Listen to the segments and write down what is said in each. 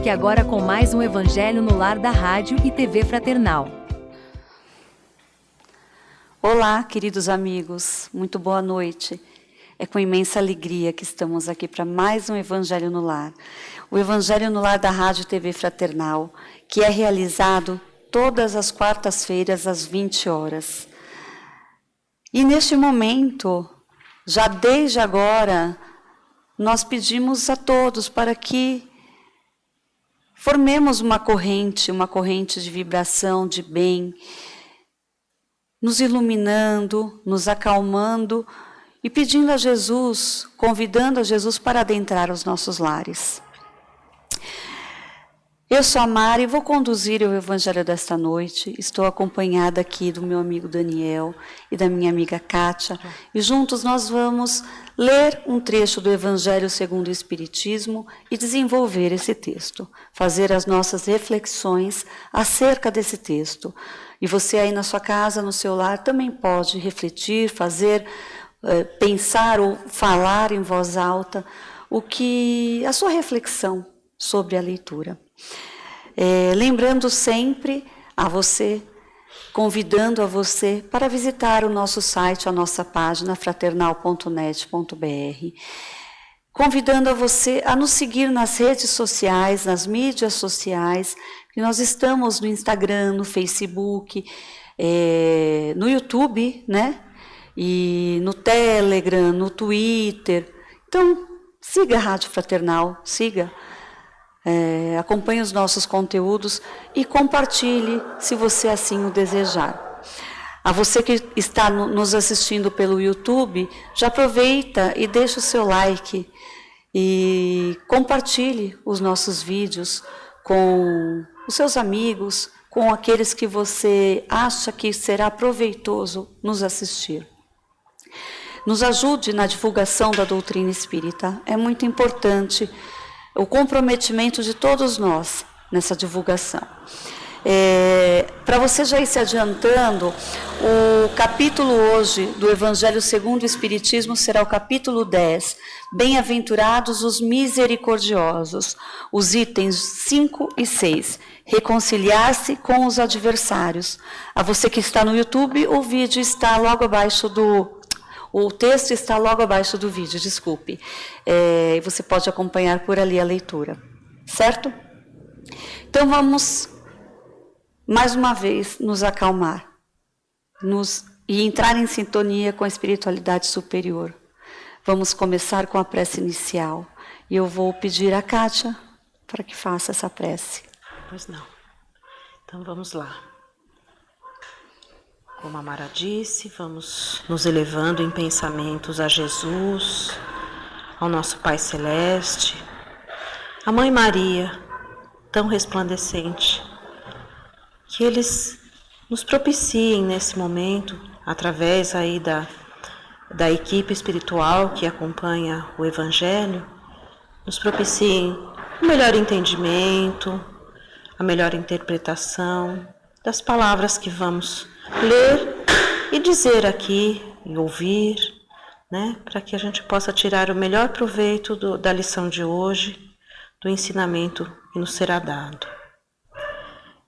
Fique agora com mais um Evangelho no Lar da Rádio e TV Fraternal. Olá, queridos amigos, muito boa noite. É com imensa alegria que estamos aqui para mais um Evangelho no Lar. O Evangelho no Lar da Rádio e TV Fraternal, que é realizado todas as quartas-feiras às 20 horas. E neste momento, já desde agora, nós pedimos a todos para que formemos uma corrente de vibração, de bem, nos iluminando, nos acalmando e pedindo a Jesus, convidando a Jesus para adentrar os nossos lares. Eu sou a Mari e vou conduzir o Evangelho desta noite. Estou acompanhada aqui do meu amigo Daniel e da minha amiga Kátia. E juntos nós vamos ler um trecho do Evangelho segundo o Espiritismo e desenvolver esse texto. Fazer as nossas reflexões acerca desse texto. E você aí na sua casa, no seu lar, também pode refletir, fazer, pensar ou falar em voz alta a sua reflexão sobre a leitura. Lembrando sempre a você, convidando a você para visitar o nosso site, a nossa página fraternal.net.br, convidando a você a nos seguir nas redes sociais, nas mídias sociais, que nós estamos no Instagram, no Facebook, no YouTube, né? E no Telegram, no Twitter. Então, siga a Rádio Fraternal, siga. Acompanhe os nossos conteúdos e compartilhe, se você assim o desejar. A você que está nos assistindo pelo YouTube, já aproveita e deixa o seu like e compartilhe os nossos vídeos com os seus amigos, com aqueles que você acha que será proveitoso nos assistir. Nos ajude na divulgação da doutrina espírita, é muito importante o comprometimento de todos nós nessa divulgação. Para você já ir se adiantando, o capítulo hoje do Evangelho segundo o Espiritismo será o capítulo 10, Bem-aventurados os misericordiosos, os itens 5 e 6, reconciliar-se com os adversários. A você que está no YouTube, o vídeo está logo abaixo o texto está logo abaixo do vídeo, desculpe. Você pode acompanhar por ali a leitura, certo? Então vamos, mais uma vez, nos acalmar e entrar em sintonia com a espiritualidade superior. Vamos começar com a prece inicial. E eu vou pedir a Kátia para que faça essa prece. Pois não. Então vamos lá. Como a Mara disse, vamos nos elevando em pensamentos a Jesus, ao nosso Pai Celeste, a Mãe Maria, tão resplandecente, que eles nos propiciem nesse momento, através aí da equipe espiritual que acompanha o Evangelho, nos propiciem o melhor entendimento, a melhor interpretação das palavras que vamos ler e dizer aqui e ouvir, né, para que a gente possa tirar o melhor proveito da lição de hoje, do ensinamento que nos será dado.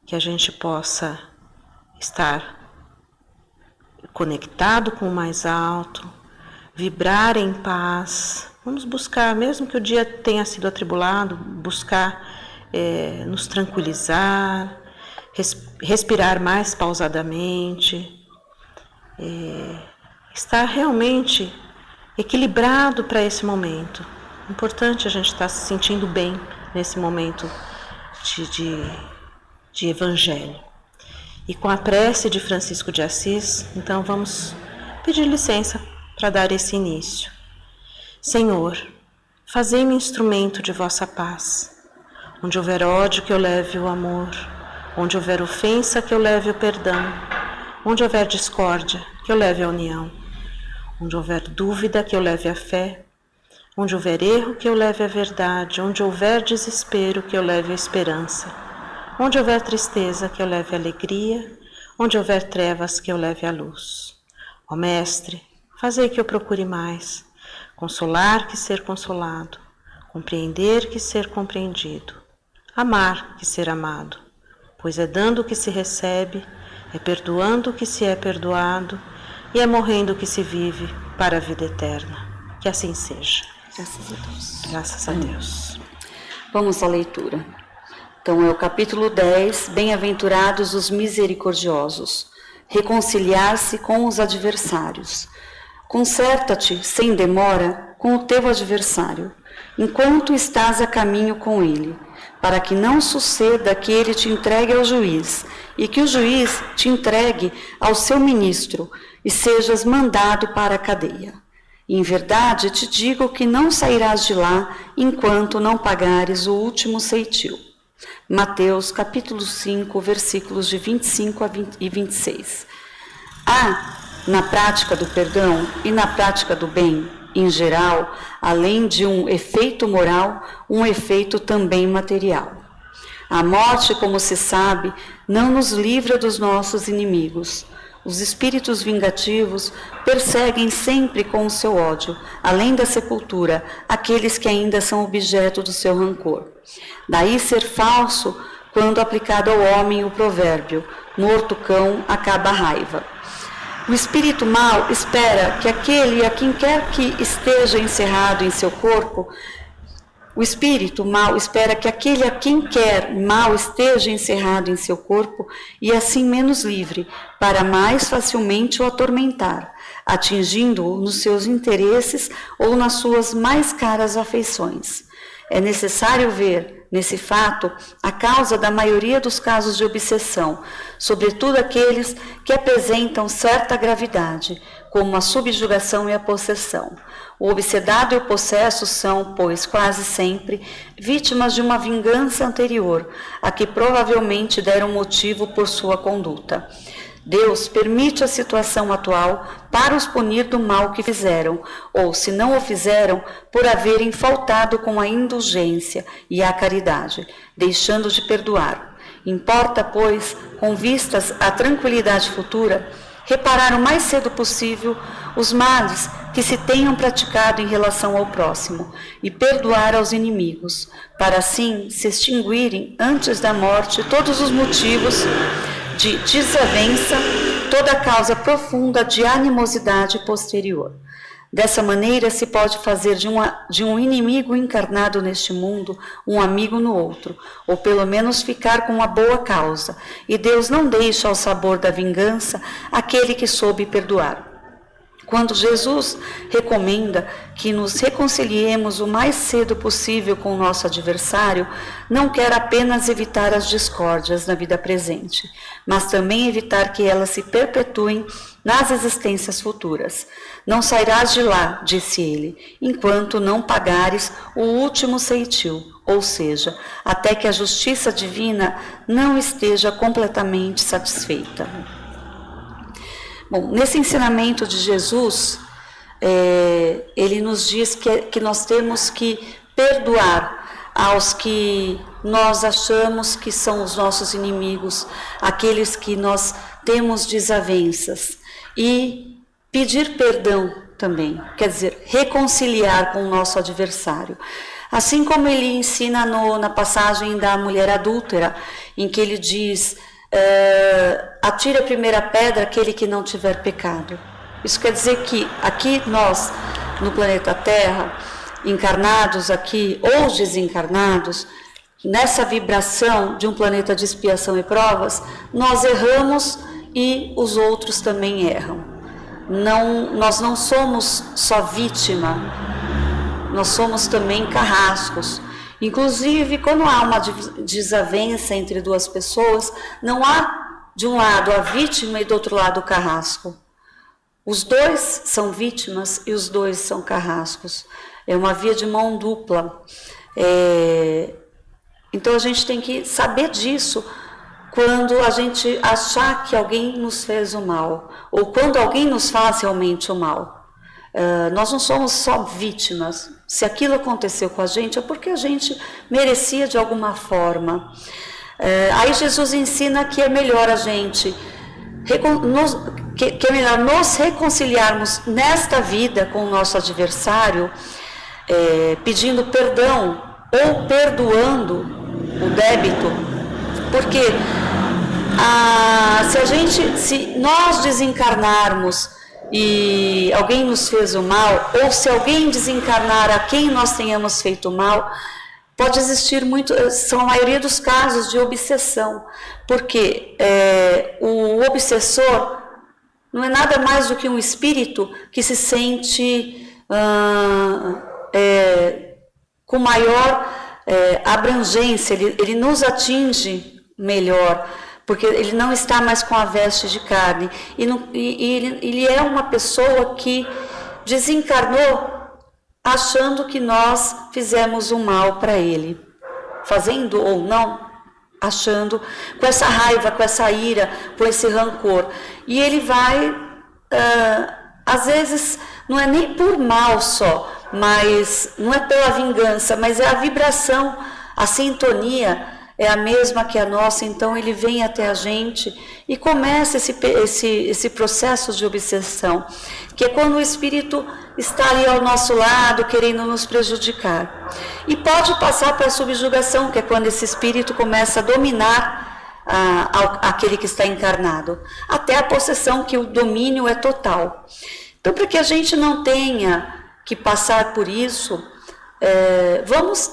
Que a gente possa estar conectado com o mais alto, vibrar em paz. Vamos buscar, mesmo que o dia tenha sido atribulado, buscar nos tranquilizar, respirar mais pausadamente, estar realmente equilibrado para esse momento. É importante a gente estar se sentindo bem nesse momento de Evangelho. E com a prece de Francisco de Assis, então vamos pedir licença para dar esse início. Senhor, fazei-me instrumento de vossa paz. Onde houver ódio, que eu leve o amor. Onde houver ofensa, que eu leve o perdão. Onde houver discórdia, que eu leve a união. Onde houver dúvida, que eu leve a fé. Onde houver erro, que eu leve a verdade. Onde houver desespero, que eu leve a esperança. Onde houver tristeza, que eu leve a alegria. Onde houver trevas, que eu leve a luz. Ó Mestre, fazei que eu procure mais. Consolar que ser consolado. Compreender que ser compreendido. amar que ser amado, pois é dando que se recebe, é perdoando que se é perdoado e é morrendo que se vive para a vida eterna. Que assim seja. Graças a Deus. Graças a Deus. Vamos à leitura. Então é o capítulo 10, Bem-aventurados os misericordiosos, reconciliar-se com os adversários. Concerta-te, sem demora, com o teu adversário, enquanto estás a caminho com ele, para que não suceda que ele te entregue ao juiz, e que o juiz te entregue ao seu ministro, e sejas mandado para a cadeia. Em verdade te digo que não sairás de lá, enquanto não pagares o último ceitil. Mateus capítulo 5, versículos de 25 e 26. Há, na prática do perdão e na prática do bem, em geral, além de um efeito moral, um efeito também material. A morte, como se sabe, não nos livra dos nossos inimigos. Os espíritos vingativos perseguem sempre com o seu ódio, além da sepultura, aqueles que ainda são objeto do seu rancor. Daí ser falso quando aplicado ao homem o provérbio: morto cão acaba a raiva. O espírito mau espera que aquele a quem quer que esteja encerrado em seu corpo, o espírito mau espera que aquele a quem quer mal esteja encerrado em seu corpo e assim menos livre, para mais facilmente o atormentar, atingindo-o nos seus interesses ou nas suas mais caras afeições. É necessário ver, nesse fato, a causa da maioria dos casos de obsessão, sobretudo aqueles que apresentam certa gravidade, como a subjugação e a possessão. O obsedado e o possesso são, pois, quase sempre, vítimas de uma vingança anterior, a que provavelmente deram motivo por sua conduta. Deus permite a situação atual para os punir do mal que fizeram, ou, se não o fizeram, por haverem faltado com a indulgência e a caridade, deixando de perdoar. Importa, pois, com vistas à tranquilidade futura, reparar o mais cedo possível os males que se tenham praticado em relação ao próximo e perdoar aos inimigos, para assim se extinguirem antes da morte todos os motivos de desavença, toda a causa profunda de animosidade posterior. Dessa maneira se pode fazer de um inimigo encarnado neste mundo um amigo no outro, ou pelo menos ficar com uma boa causa, e Deus não deixa ao sabor da vingança aquele que soube perdoar. Quando Jesus recomenda que nos reconciliemos o mais cedo possível com o nosso adversário, não quer apenas evitar as discórdias na vida presente, mas também evitar que elas se perpetuem nas existências futuras. Não sairás de lá, disse ele, enquanto não pagares o último ceitil, ou seja, até que a justiça divina não esteja completamente satisfeita. Bom, nesse ensinamento de Jesus, ele nos diz que nós temos que perdoar aos que nós achamos que são os nossos inimigos, aqueles que nós temos desavenças, e pedir perdão também, quer dizer, reconciliar com o nosso adversário. Assim como ele ensina na passagem da mulher adúltera, em que ele diz: atire a primeira pedra aquele que não tiver pecado. Isso quer dizer que aqui nós, no planeta Terra, encarnados aqui ou desencarnados, nessa vibração de um planeta de expiação e provas, nós erramos e os outros também erram. Nós não somos só vítima, nós somos também carrascos. Inclusive, quando há uma desavença entre duas pessoas, não há de um lado a vítima e do outro lado o carrasco. Os dois são vítimas e os dois são carrascos. É uma via de mão dupla. Então a gente tem que saber disso quando a gente achar que alguém nos fez o mal, ou quando alguém nos faz realmente o mal. Nós não somos só vítimas. Se aquilo aconteceu com a gente, é porque a gente merecia de alguma forma. Aí Jesus ensina que é melhor a gente, que é melhor nos reconciliarmos nesta vida com o nosso adversário, pedindo perdão ou perdoando o débito, porque se nós desencarnarmos e alguém nos fez o mal, ou se alguém desencarnar a quem nós tenhamos feito mal, pode existir são a maioria dos casos de obsessão, porque o obsessor não é nada mais do que um espírito que se sente com maior abrangência, ele nos atinge melhor, porque ele não está mais com a veste de carne, ele é uma pessoa que desencarnou achando que nós fizemos um mal para ele, fazendo ou não, achando, com essa raiva, com essa ira, com esse rancor, e ele vai, às vezes, não é nem por mal só, mas não é pela vingança, mas é a vibração, a sintonia é a mesma que a nossa, então ele vem até a gente e começa esse processo de obsessão, que é quando o espírito está ali ao nosso lado, querendo nos prejudicar. E pode passar para a subjugação, que é quando esse espírito começa a dominar aquele que está encarnado, até a possessão, que o domínio é total. Então, para que a gente não tenha que passar por isso, vamos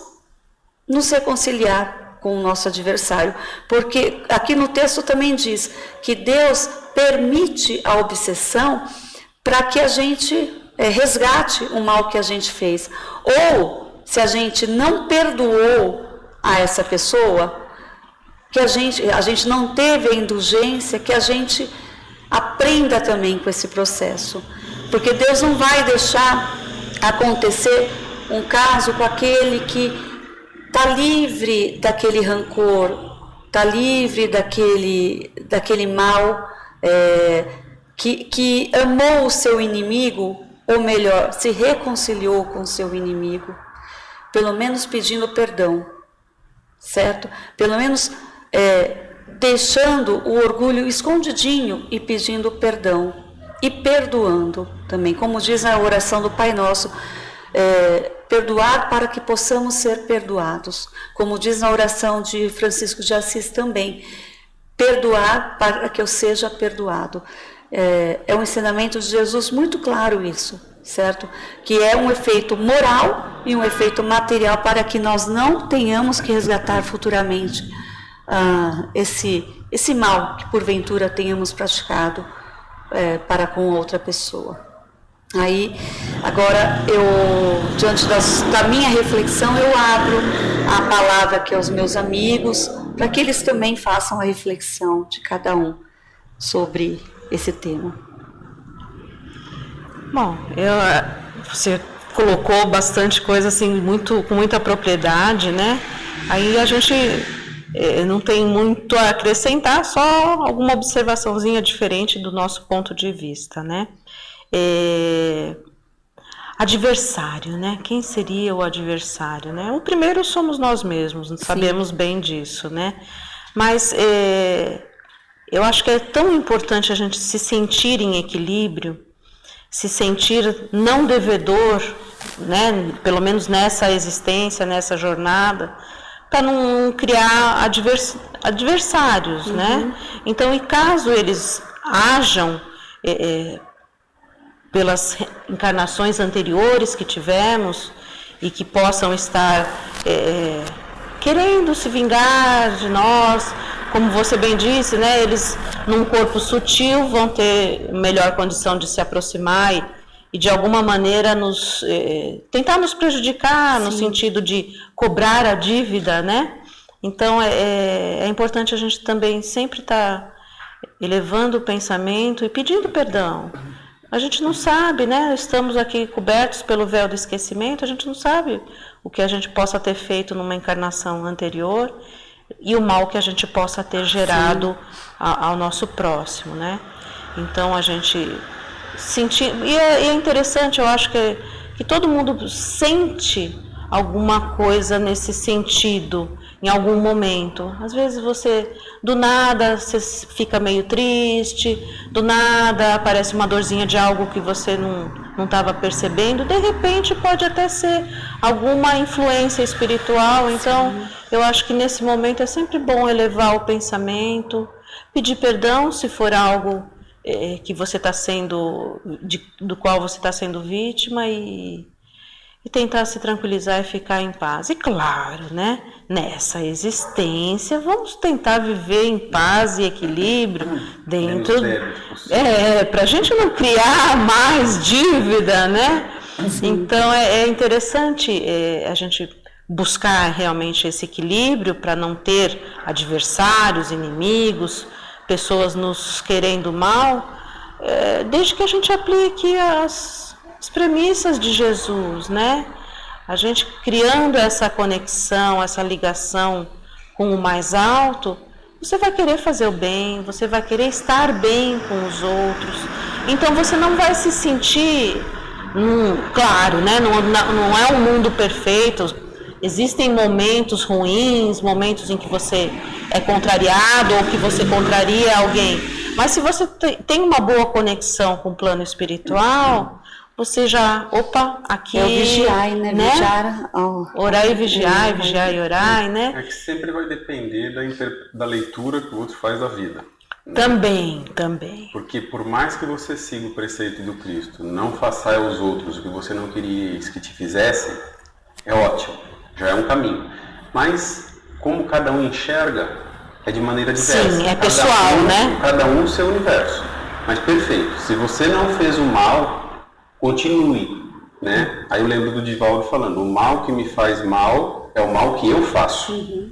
nos reconciliar com o nosso adversário, porque aqui no texto também diz que Deus permite a obsessão para que a gente resgate o mal que a gente fez, ou se a gente não perdoou a essa pessoa, que a gente não teve a indulgência, que a gente aprenda também com esse processo, porque Deus não vai deixar acontecer um caso com aquele que está livre daquele rancor, está livre daquele mal, que amou o seu inimigo, ou melhor, se reconciliou com o seu inimigo, pelo menos pedindo perdão, certo? Pelo menos deixando o orgulho escondidinho e pedindo perdão, e perdoando também, como diz a oração do Pai Nosso, perdoar para que possamos ser perdoados, como diz na oração de Francisco de Assis também, perdoar para que eu seja perdoado. É um ensinamento de Jesus muito claro isso, certo? Que é um efeito moral e um efeito material para que nós não tenhamos que resgatar futuramente esse mal que porventura tenhamos praticado para com outra pessoa. Aí, agora, diante da minha reflexão, eu abro a palavra aqui aos meus amigos, para que eles também façam a reflexão de cada um sobre esse tema. Bom, você colocou bastante coisa assim, com muita propriedade, né? Aí a gente não tem muito a acrescentar, só alguma observaçãozinha diferente do nosso ponto de vista, né? Adversário, né? Quem seria o adversário, né? O primeiro somos nós mesmos, sabemos bem disso, né? Mas eu acho que é tão importante a gente se sentir em equilíbrio, se sentir não devedor, né? Pelo menos nessa existência, nessa jornada, para não criar adversários, né? Então, e caso eles hajam pelas encarnações anteriores que tivemos e que possam estar querendo se vingar de nós, como você bem disse, né, eles num corpo sutil vão ter melhor condição de se aproximar e de alguma maneira tentar nos prejudicar, no sentido de cobrar a dívida, né? Então é importante a gente também sempre estar elevando o pensamento e pedindo perdão. A gente não sabe, né? Estamos aqui cobertos pelo véu do esquecimento, a gente não sabe o que a gente possa ter feito numa encarnação anterior e o mal que a gente possa ter gerado ao nosso próximo, né? Então a gente sentir, e é interessante, eu acho que todo mundo sente alguma coisa nesse sentido em algum momento. Às vezes do nada, você fica meio triste, do nada aparece uma dorzinha de algo que você não estava percebendo, de repente pode até ser alguma influência espiritual. Então, eu acho que nesse momento é sempre bom elevar o pensamento, pedir perdão se for algo que você está sendo, do qual você está sendo vítima, e tentar se tranquilizar e ficar em paz. E claro, né, nessa existência, vamos tentar viver em paz e equilíbrio dentro, para a gente não criar mais dívida, né? Então é interessante a gente buscar realmente esse equilíbrio para não ter adversários, inimigos, pessoas nos querendo mal, desde que a gente aplique as premissas de Jesus, né? A gente criando essa conexão, essa ligação com o mais alto, você vai querer fazer o bem, você vai querer estar bem com os outros. Então você não vai se sentir, claro, né? Não é um mundo perfeito. Existem momentos ruins, momentos em que você é contrariado ou que você contraria alguém. Mas se você tem uma boa conexão com o plano espiritual, você já, aqui... É o vigiai, né? Vigiar, orar e vigiar, vigiar e orar, né? É que sempre vai depender da leitura que o outro faz da vida. Né? Também. Porque por mais que você siga o preceito do Cristo, não faça aos outros o que você não queria que te fizessem, é ótimo, já é um caminho. Mas como cada um enxerga, é de maneira diversa. Sim, é pessoal, né? Cada um o seu universo. Mas perfeito, se você não fez o mal, continue, né? Aí eu lembro do Divaldo falando, o mal que me faz mal é o mal que eu faço.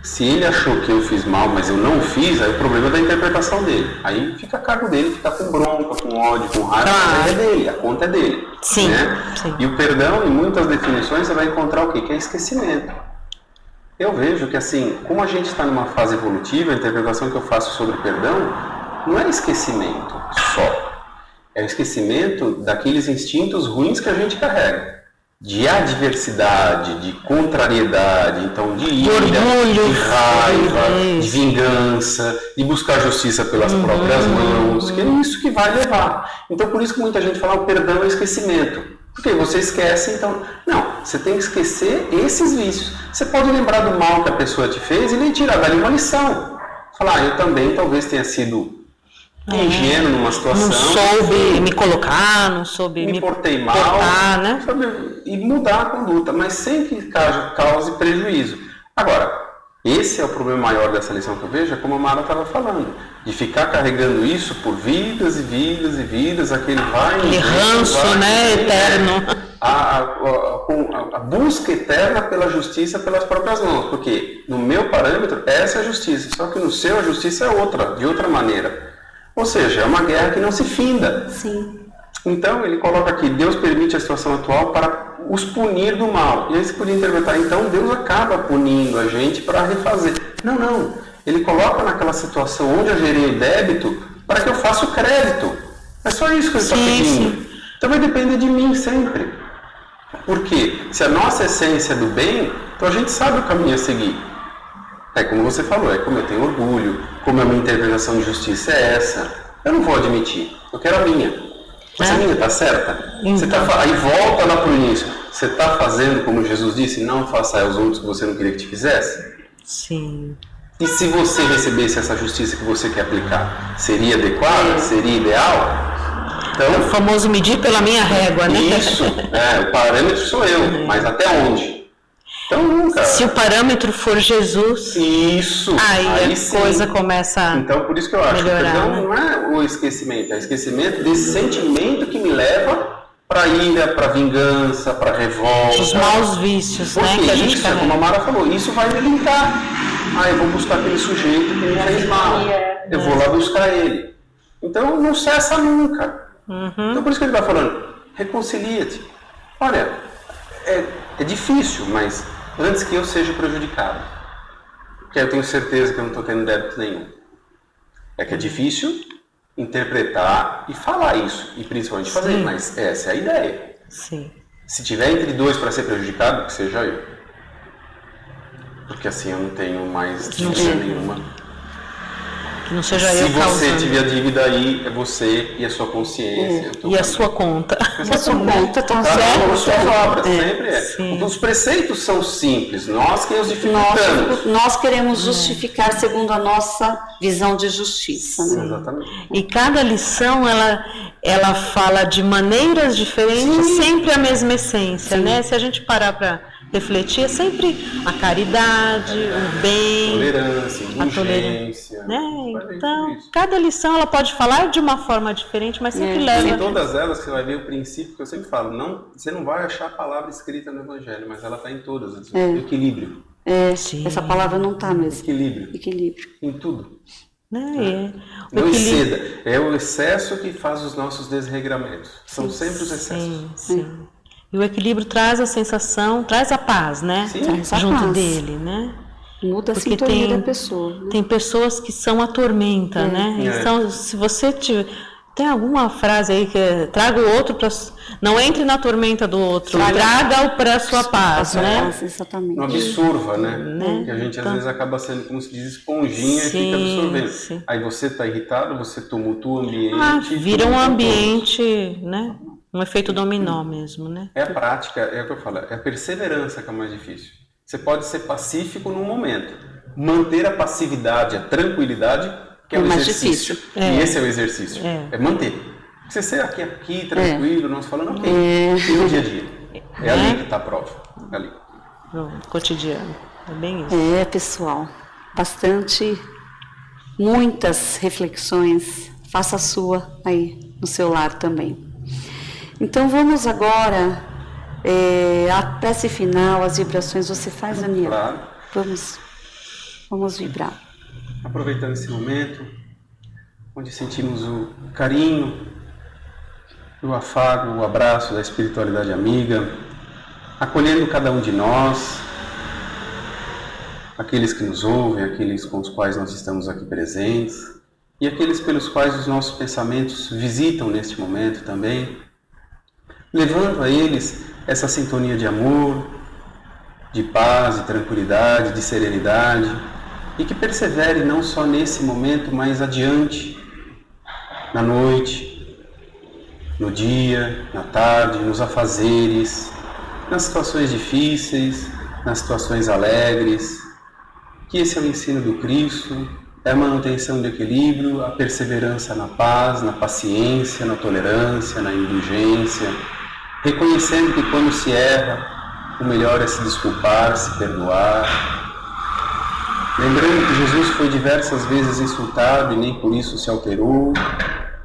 Se ele achou que eu fiz mal, mas eu não fiz, aí o problema é da interpretação dele. Aí fica a cargo dele, fica com bronca, com ódio, com raiva, aí é dele, a conta é dele. Sim, né? sim. E o perdão, em muitas definições, você vai encontrar o quê? Que é esquecimento. Eu vejo que assim, como a gente está numa fase evolutiva, a interpretação que eu faço sobre o perdão não é esquecimento só. É o esquecimento daqueles instintos ruins que a gente carrega. De adversidade, de contrariedade, então de ira, orgulho, de raiva, de vingança, de buscar justiça pelas próprias mãos, que é isso que vai levar. Então por isso que muita gente fala o perdão é esquecimento. Porque você esquece, então... Não, você tem que esquecer esses vícios. Você pode lembrar do mal que a pessoa te fez e tirar dali uma lição. Falar, eu também talvez tenha sido ingênuo numa situação. Não soube me colocar, não soube me portei mal, portar, né? E mudar a conduta, mas sem que cause prejuízo. Agora, esse é o problema maior dessa lição que eu vejo, é como a Mara estava falando, de ficar carregando isso por vidas e vidas e vidas, aquele ranço, né, eterno. A busca eterna pela justiça pelas próprias mãos, porque no meu parâmetro essa é a justiça, só que no seu a justiça é outra, de outra maneira. Ou seja, é uma guerra que não se finda. Sim. Então ele coloca aqui, Deus permite a situação atual para os punir do mal. E aí você podia interpretar, então Deus acaba punindo a gente para refazer. Não. Ele coloca naquela situação onde eu gerei o débito para que eu faça o crédito. É só isso que ele está pedindo. Sim. Então vai depender de mim sempre. Porque se a nossa essência é do bem, então a gente sabe o caminho a seguir. É como você falou, é como eu tenho orgulho, como a minha interpretação de justiça é essa. Eu não vou admitir, eu quero a minha. Mas a minha está certa? Você aí volta lá para o início. Você está fazendo como Jesus disse, não faça aos outros que você não queria que te fizesse? Sim. E se você recebesse essa justiça que você quer aplicar, seria adequada? Seria ideal? Então, é o famoso medir pela minha régua, né? Isso, o parâmetro sou eu, mas até onde? Então nunca. Se o parâmetro for Jesus, isso, aí a coisa começa a Então por isso que eu acho melhorar, que o perdão né? não é o esquecimento, é o esquecimento desse sentimento que me leva para ira, para vingança, para revolta. Os maus vícios, porque né? Que a gente isso, como a Mara falou, isso vai me linkar. Eu vou buscar aquele sujeito que me fez mal. Eu vou lá buscar ele. Então não cessa nunca. Então por isso que ele está falando, reconcilia-te. Olha, é difícil, mas antes que eu seja prejudicado. Porque eu tenho certeza que eu não estou tendo débito nenhum. É que é difícil interpretar e falar isso, e principalmente fazer, mas essa é a ideia. Sim. Se tiver entre dois para ser prejudicado, que seja eu. Porque assim eu não tenho mais dívida nenhuma. Que não seja Se eu você causando. tiver dívida aí, é você e a sua consciência. E a sua conta. A sua conta está Cada um suas obras, É. sempre é. Sim. Os preceitos são simples, nós que os dificultamos. Nós queremos justificar segundo a nossa visão de justiça, né? Exatamente. E cada lição, ela fala de maneiras diferentes, sempre a mesma essência, né? Se a gente parar para refletir, é sempre a caridade, o bem, Tolerância, a tolerância, indulgência. né? Vai ver Então, tudo isso. cada lição ela pode falar de uma forma diferente, mas sempre Em leva. todas elas você vai ver o princípio que eu sempre falo, você não vai achar a palavra escrita no Evangelho, mas ela está em todas, o equilíbrio. Sim. Essa palavra não está mesmo. Equilíbrio. Equilíbrio. Em tudo. Né? O Não equilíbrio. exceda. É o excesso que faz os nossos desregramentos. São sempre os excessos. Sim, sim. E o equilíbrio traz a sensação, traz a paz, né? Sim. Traz a Junto paz. dele, né? Muda a Porque sintonia tem- da pessoa. Né? Tem pessoas que são a tormenta, né? É. Então, se você tiver... Tem alguma frase aí que é, traga o outro para... Não entre na tormenta do outro, traga-o para a sua paz, né? Paz, exatamente. Não absorva, né? Que a gente às vezes acaba sendo, como se diz, esponjinha e Sim, fica absorvendo. sim. Aí você está irritado, você tumultua o ambiente. Vira um tumultua ambiente, né? Um efeito dominó mesmo, né? É a prática, é o que eu falo, é a perseverança que é o mais difícil. Você pode ser pacífico num momento, manter a passividade, a tranquilidade, que é o mais exercício. difícil. E esse é o exercício, é manter. Você ser aqui tranquilo, nós falando, ok, e no dia a dia. É ali que está a prova, é ali. No cotidiano. É bem isso. É, pessoal, muitas reflexões, faça a sua aí no seu lar também. Então vamos agora, a prece final, as vibrações, você faz, Daniel? Claro. Vamos vibrar. Aproveitando esse momento, onde sentimos o carinho, o afago, o abraço da espiritualidade amiga, acolhendo cada um de nós, aqueles que nos ouvem, aqueles com os quais nós estamos aqui presentes, e aqueles pelos quais os nossos pensamentos visitam neste momento também, levando a eles essa sintonia de amor, de paz, de tranquilidade, de serenidade, e que persevere não só nesse momento, mas adiante, na noite, no dia, na tarde, nos afazeres, nas situações difíceis, nas situações alegres, que esse é o ensino do Cristo, é a manutenção do equilíbrio, a perseverança na paz, na paciência, na tolerância, na indulgência, reconhecendo que quando se erra, o melhor é se desculpar, se perdoar. Lembrando que Jesus foi diversas vezes insultado e nem por isso se alterou,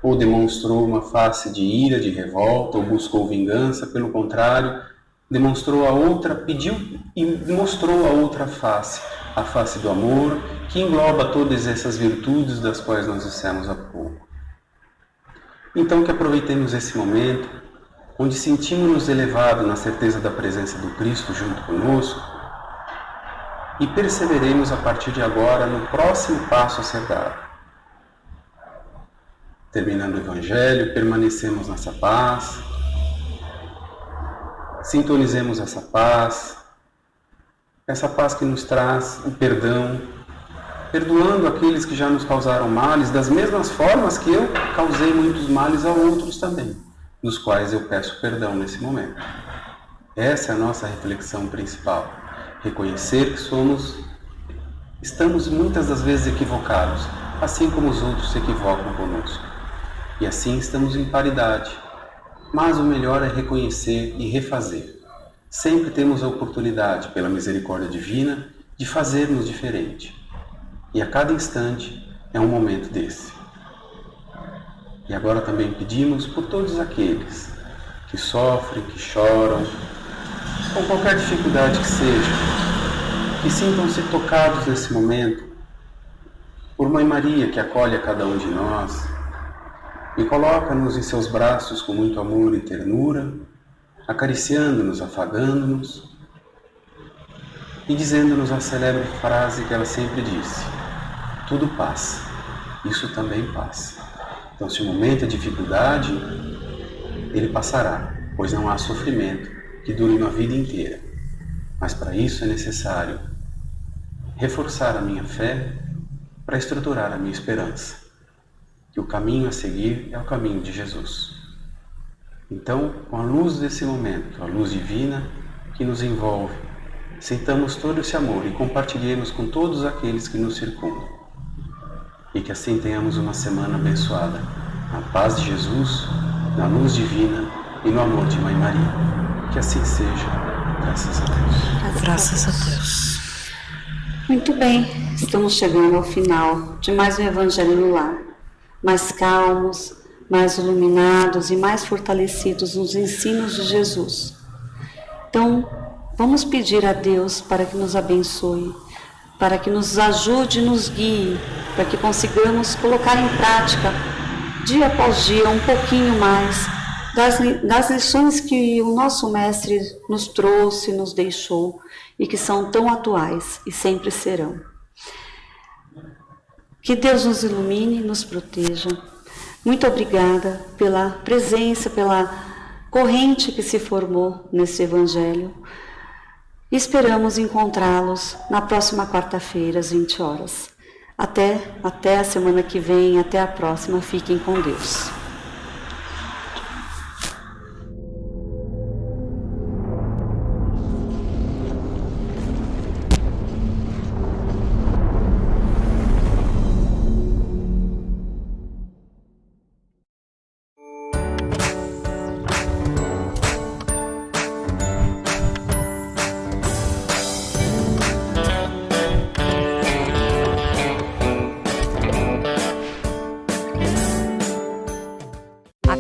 ou demonstrou uma face de ira, de revolta, ou buscou vingança, pelo contrário, demonstrou a outra, pediu e mostrou a outra face, a face do amor, que engloba todas essas virtudes das quais nós dissemos há pouco. Então que aproveitemos esse momento, onde sentimos-nos elevados na certeza da presença do Cristo junto conosco, e perseveremos a partir de agora no próximo passo a ser dado. Terminando o Evangelho, permanecemos nessa paz, sintonizemos essa paz que nos traz o perdão, perdoando aqueles que já nos causaram males, das mesmas formas que eu causei muitos males a outros também, dos quais eu peço perdão nesse momento. Essa é a nossa reflexão principal, reconhecer que estamos muitas das vezes equivocados, assim como os outros se equivocam conosco. E assim estamos em paridade. Mas o melhor é reconhecer e refazer. Sempre temos a oportunidade, pela misericórdia divina, de fazermos diferente. E a cada instante é um momento desse. E agora também pedimos por todos aqueles que sofrem, que choram, com qualquer dificuldade que seja, que sintam-se tocados nesse momento, por Mãe Maria que acolhe a cada um de nós, e coloca-nos em seus braços com muito amor e ternura, acariciando-nos, afagando-nos e dizendo-nos a célebre frase que ela sempre disse: tudo passa, isso também passa. Então, se o momento é dificuldade, ele passará, pois não há sofrimento que dure uma vida inteira. Mas para isso é necessário reforçar a minha fé, para estruturar a minha esperança. Que o caminho a seguir é o caminho de Jesus. Então, com a luz desse momento, a luz divina que nos envolve, sintamos todo esse amor e compartilhemos com todos aqueles que nos circundam. E que assim tenhamos uma semana abençoada, na paz de Jesus, na luz divina e no amor de Mãe Maria. Que assim seja, graças a Deus. Graças a Deus. Muito bem, estamos chegando ao final de mais um Evangelho no Lar. Mais calmos, mais iluminados e mais fortalecidos nos ensinos de Jesus. Então, vamos pedir a Deus para que nos abençoe, para que nos ajude e nos guie, para que consigamos colocar em prática, dia após dia, um pouquinho mais, das lições que o nosso Mestre nos trouxe, nos deixou, e que são tão atuais e sempre serão. Que Deus nos ilumine e nos proteja. Muito obrigada pela presença, pela corrente que se formou nesse Evangelho. Esperamos encontrá-los na próxima quarta-feira, às 20 horas. Até a semana que vem, até a próxima. Fiquem com Deus.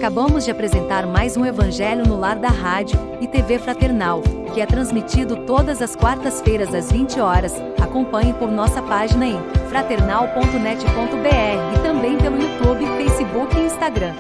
Acabamos de apresentar mais um Evangelho no Lar da Rádio e TV Fraternal, que é transmitido todas as quartas-feiras às 20 horas. Acompanhe por nossa página em fraternal.net.br e também pelo YouTube, Facebook e Instagram.